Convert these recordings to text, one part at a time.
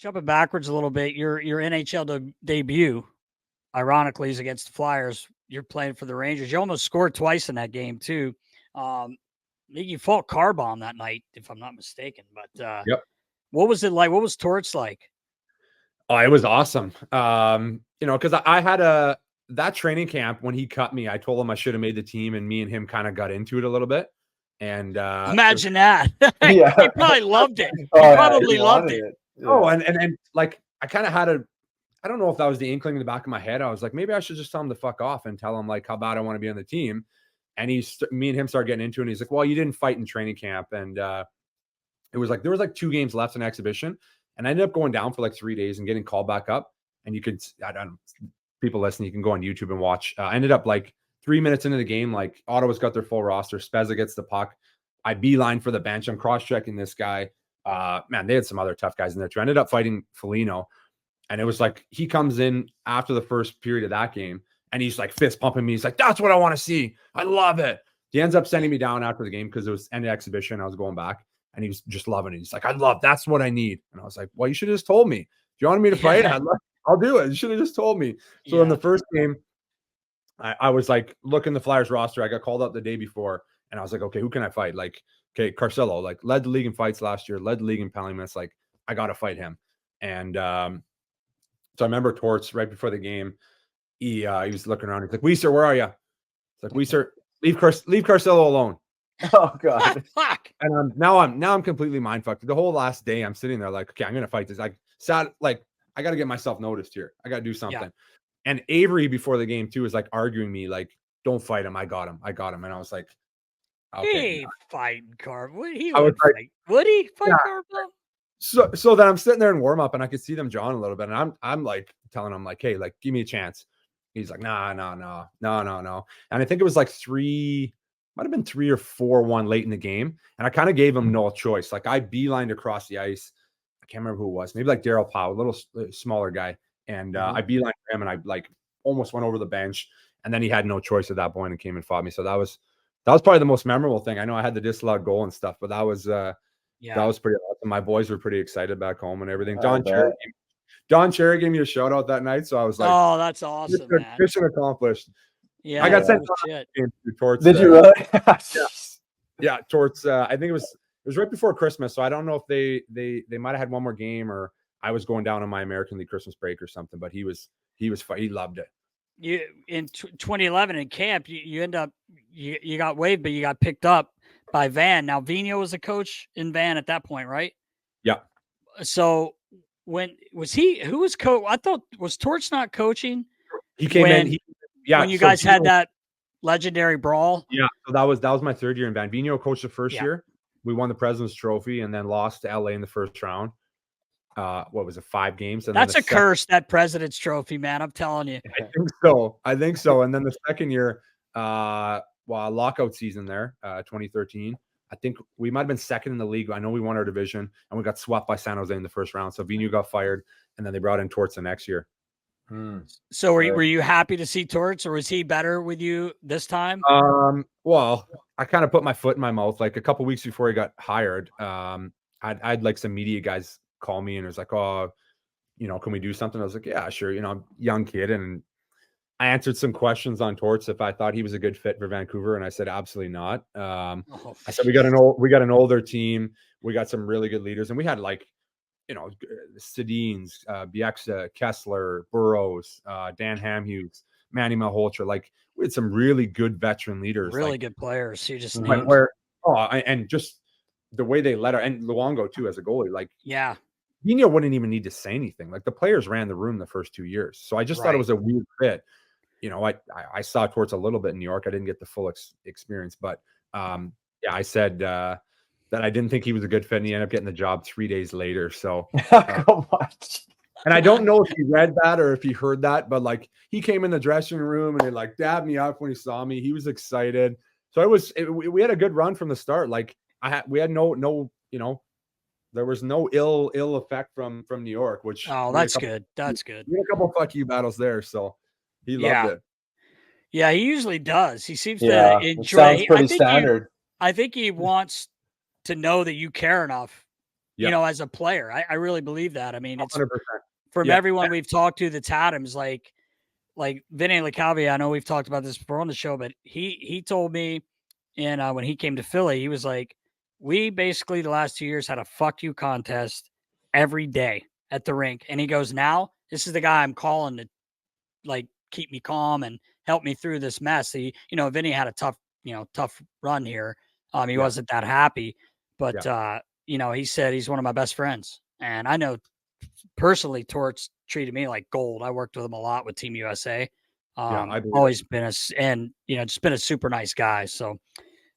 jumping backwards a little bit, your NHL debut, ironically, is against the Flyers. You're playing for the Rangers. You almost scored twice in that game too. I think you fought car bomb that night, if I'm not mistaken. But Yep. what was it like? What was Torts like? Oh, it was awesome. Because I had that training camp when he cut me. I told him I should have made the team, and me and him kind of got into it a little bit. And imagine that. Yeah. He probably loved it. He probably loved it. Yeah. Oh, and like I kind of had I don't know if that was the inkling in the back of my head. I was like, maybe I should just tell him to fuck off and tell him like how bad I want to be on the team. And me and him started getting into it. And he's like, well, you didn't fight in training camp. And it was like, there was like 2 games left in exhibition. And I ended up going down for like 3 days and getting called back up. And you could, people listening, you can go on YouTube and watch. I ended up like 3 minutes into the game, like Ottawa's got their full roster. Spezza gets the puck. I beeline for the bench. I'm cross-checking this guy. Man, they had some other tough guys in there too. I ended up fighting Foligno. And it was like, he comes in after the first period of that game and he's like fist pumping me. He's like, that's what I want to see. I love it. He ends up sending me down after the game because it was end of exhibition. I was going back and he was just loving it. He's like, that's what I need. And I was like, well, you should have just told me. If you wanted me to fight, I'll do it. You should have just told me. So in the first game, I was like, looking the Flyers roster. I got called up the day before and I was like, okay, who can I fight? Like, okay, Carcillo, like led the league in fights last year, led the league in penalty minutes. Like, I got to fight him. And so I remember Torts right before the game, he was looking around. He's like, Weiser, where are you? It's like, Weiser, leave Carcillo alone. Oh God. Fuck. And now I'm completely mind fucked. The whole last day I'm sitting there like, okay, I'm gonna fight this. I gotta get myself noticed here. I gotta do something. Yeah. And Avery before the game too is like arguing me, like, don't fight him. I got him. And I was like, okay. He fighting Carb. Would he fight? Would he fight Carb? So then I'm sitting there in warm up and I could see them jawing a little bit. And I'm like telling him like, hey, like, give me a chance. He's like, no. And I think it was like might have been 3 or 4-1 late in the game. And I kind of gave him no choice. Like I beelined across the ice. I can't remember who it was. Maybe like Daryl Powell, a little smaller guy. And I beelined him and I like almost went over the bench. And then he had no choice at that point and came and fought me. So that was probably the most memorable thing. I know I had the disallowed goal and stuff, but that was that was pretty awesome. My boys were pretty excited back home and everything. Don Cherry gave me a shout out that night. So I was like, oh, that's awesome, man. Mission accomplished. Yeah. I got sent Torts. Did you really? Yeah. Torts. I think it was right before Christmas. So I don't know if they might've had one more game or I was going down on my American League Christmas break or something, but he loved it. You in 2011 in camp, you end up, you got waived, but you got picked up by Van. Now Vigneault was a coach in Van at that point, right? Yeah. So when was who was coach? I thought was Torch not coaching? He came in. When you guys had that legendary brawl. Yeah. So that was my 3rd year in Van. Vigneault coached the first year. We won the President's Trophy and then lost to LA in the first round. What was it? 5 games. And that's a curse, that President's Trophy, man. I'm telling you. I think so. And then the second year, lockout season there, 2013. I think we might have been second in the league. I know we won our division and we got swept by San Jose in the first round. So Vigneault got fired and then they brought in Torts the next year. So were you happy to see Torts, or was he better with you this time? Well, I kind of put my foot in my mouth. Like a couple weeks before he got hired, I'd like some media guys call me and it was like, oh, can we do something? I was like, yeah, sure. I'm a young kid. And I answered some questions on Torts if I thought he was a good fit for Vancouver. And I said, absolutely not. I said, we got an older team. We got some really good leaders. And we had like, Sedins, Bieksa, Kessler, Burrows, Dan Hamhughes, Manny Malhotra. Like we had some really good veteran leaders. Really good players. You just and just the way they led her, and Luongo too as a goalie. Like, yeah. Vigneault wouldn't even need to say anything. Like the players ran the room the first 2 years. So I just thought it was a weird fit. I saw Torts a little bit in New York. I didn't get the full experience, but I said that I didn't think he was a good fit, and he ended up getting the job 3 days later. So, and I don't know if he read that or if he heard that, but like he came in the dressing room and he like dabbed me up when he saw me. He was excited. So we had a good run from the start. Like we had no there was no ill effect from New York, which that's good. That's good. We had a couple of fuck you battles there, so he loved it. Yeah, he usually does. He seems to enjoy. Sounds pretty standard. I think he wants to know that you care enough you know, as a player. I really believe that. I mean, it's 100%. from everyone we've talked to that's had him is like Vinny LeCavalier. I know we've talked about this before on the show, but he told me when he came to Philly, he was like, we basically the last 2 years had a fuck you contest every day at the rink. And he goes, now this is the guy I'm calling to like keep me calm and help me through this mess. He, Vinny had a tough run here. He wasn't that happy, but he said he's one of my best friends. And I know personally Torts treated me like gold. I worked with him a lot with Team USA. I've always been just been a super nice guy. So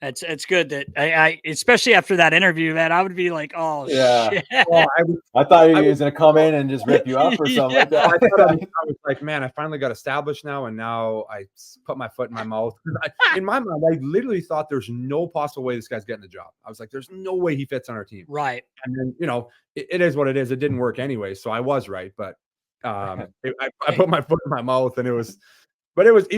it's good that I especially after that interview, man, I would be like, oh shit. Well, I thought he was gonna come in and just rip you up or something like that. I was like, man, I finally got established now, and now I put my foot in my mouth. In my mind, I literally thought there's no possible way this guy's getting the job. I was like, there's no way he fits on our team. Right. And then it is what it is. It didn't work anyway, so I was right. But I put my foot in my mouth, and he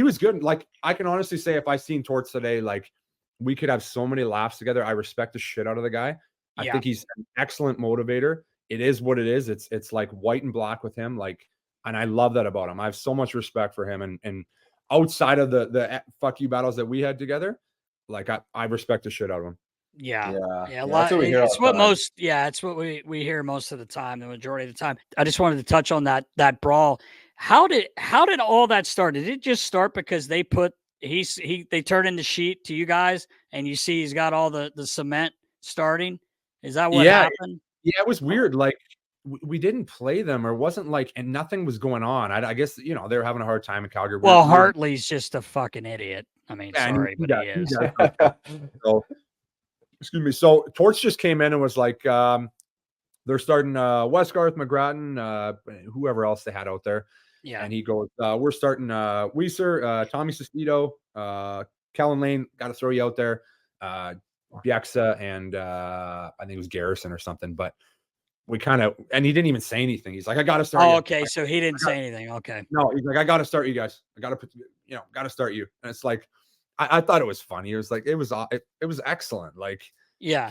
was good. Like, I can honestly say, if I seen Torts today, like, we could have so many laughs together. I respect the shit out of the guy. I think he's an excellent motivator. It is what it is. It's like white and black with him. Like, and I love that about him. I have so much respect for him. And outside of the fuck you battles that we had together, like I respect the shit out of him. Yeah. A That's lot. what we hear It's what most. Yeah, it's what we hear most of the time. The majority of the time. I just wanted to touch on that brawl. How did all that start? Did it just start because they put they turned in the sheet to you guys, and you see he's got all the cement starting? Is that what happened? Yeah, it was weird. Like, we didn't play them, or wasn't like, and nothing was going on. I guess they were having a hard time in Calgary. Well, Hartley's just a fucking idiot. I mean, sorry, but he is. So, excuse me. So Torts just came in and was like, they're starting Westgarth, McGrattan, whoever else they had out there. Yeah. And he goes, we're starting Weise, Tommy Sestito, Kellen Lane, got to throw you out there. Bieksa and I think it was Garrison or something, but we and he didn't even say anything. He's like, I got to start. Oh, okay. So he didn't say anything. Okay. No, he's like, I got to start you guys. I got to put, got to start you. And it's like, I thought it was funny. It was like, it was excellent. Like, yeah.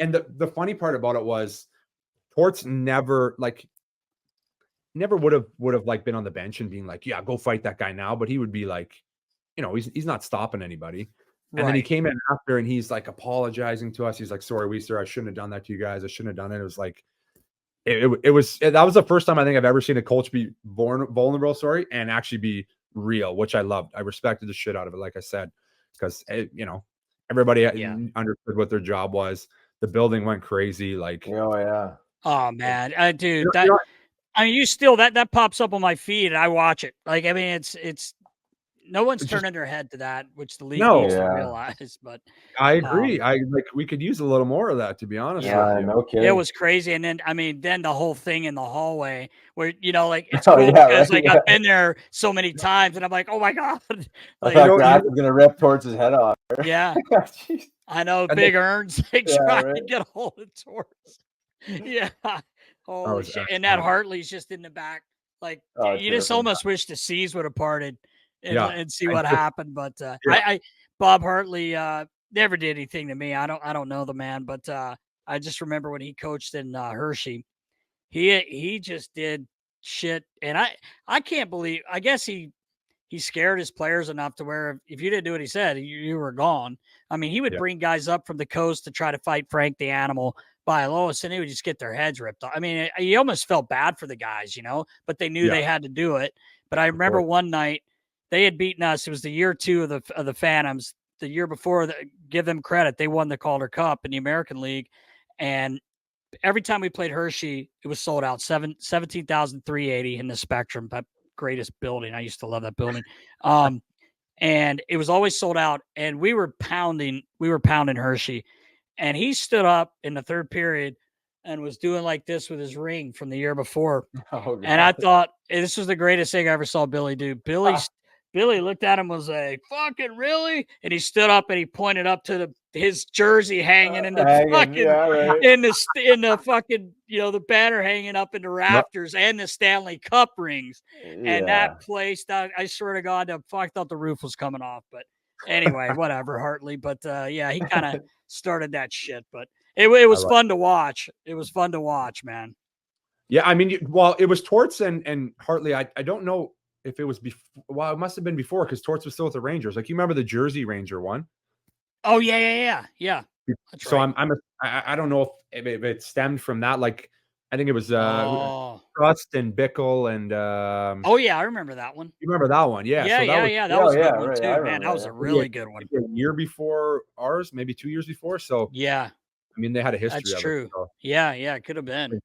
And the funny part about it was Torts never would have like been on the bench and being like, yeah, go fight that guy now. But he would be like, he's not stopping anybody. And then he came in after and he's like apologizing to us. He's like, sorry, Weise, I shouldn't have done that to you guys. I shouldn't have done it. It was like, that was the first time I think I've ever seen a coach be vulnerable, and actually be real, which I loved. I respected the shit out of it, like I said, because, everybody understood what their job was. The building went crazy. Like, oh man, dude, you still that pops up on my feed and I watch it. Like, I mean, it's no one's turning their head to that, which the league needs to realize. But I agree. We could use a little more of that, to be honest. Yeah, no kidding. It was crazy. And then, then the whole thing in the hallway where, it's cool because I've been there so many times and I'm like, oh my God. I thought Graf was going to rip Torts' head off. Yeah. I know. Big Earns. They trying to get a hold of Torts. Yeah. Holy shit. And that Hartley's just in the back. Like, you just almost wish the seas would have parted and see what happened. But Bob Hartley never did anything to me. I don't know the man, but I just remember when he coached in Hershey, he just did shit. And I can't believe, I guess he scared his players enough to where if you didn't do what he said, you were gone. I mean, he would bring guys up from the coast to try to fight Frank the Animal by Lois, and they would just get their heads ripped off. I mean, you almost felt bad for the guys, but they knew they had to do it. But I remember one night they had beaten us. It was the year 2 of the Phantoms. The year before, give them credit, they won the Calder Cup in the American League, and every time we played Hershey, it was sold out. 17,380 in the Spectrum. That greatest building. I used to love that building. And it was always sold out. And we were pounding Hershey. And he stood up in the third period and was doing like this with his ring from the year before. And I thought, this was the greatest thing I ever saw Billy do. Billy looked at him, was like, fucking really? And he stood up and he pointed up to his jersey hanging in the in the fucking, the banner hanging up in the rafters and the Stanley Cup rings. And that place, I swear to God, I thought the roof was coming off. But anyway, whatever, Hartley. But he kind of started that shit. But It was like fun to watch. It was fun to watch, man. Yeah, I mean, well, it was Torts and Hartley. I don't know if it was before. Well, it must have been before because Torts was still with the Rangers. Like you remember the Jersey Ranger one? Oh yeah. That's So right. I don't know if it stemmed from that. Like I think it was Oh. Trust and Bickle and Oh yeah, I remember that one. you remember that one? Yeah. Yeah, So that was That was a good one right, too, I man. That remember was that. a really good one. maybe a year before ours, maybe 2 years before. So Yeah, I mean, they had a history that's of true. it. So. Yeah, it could have been.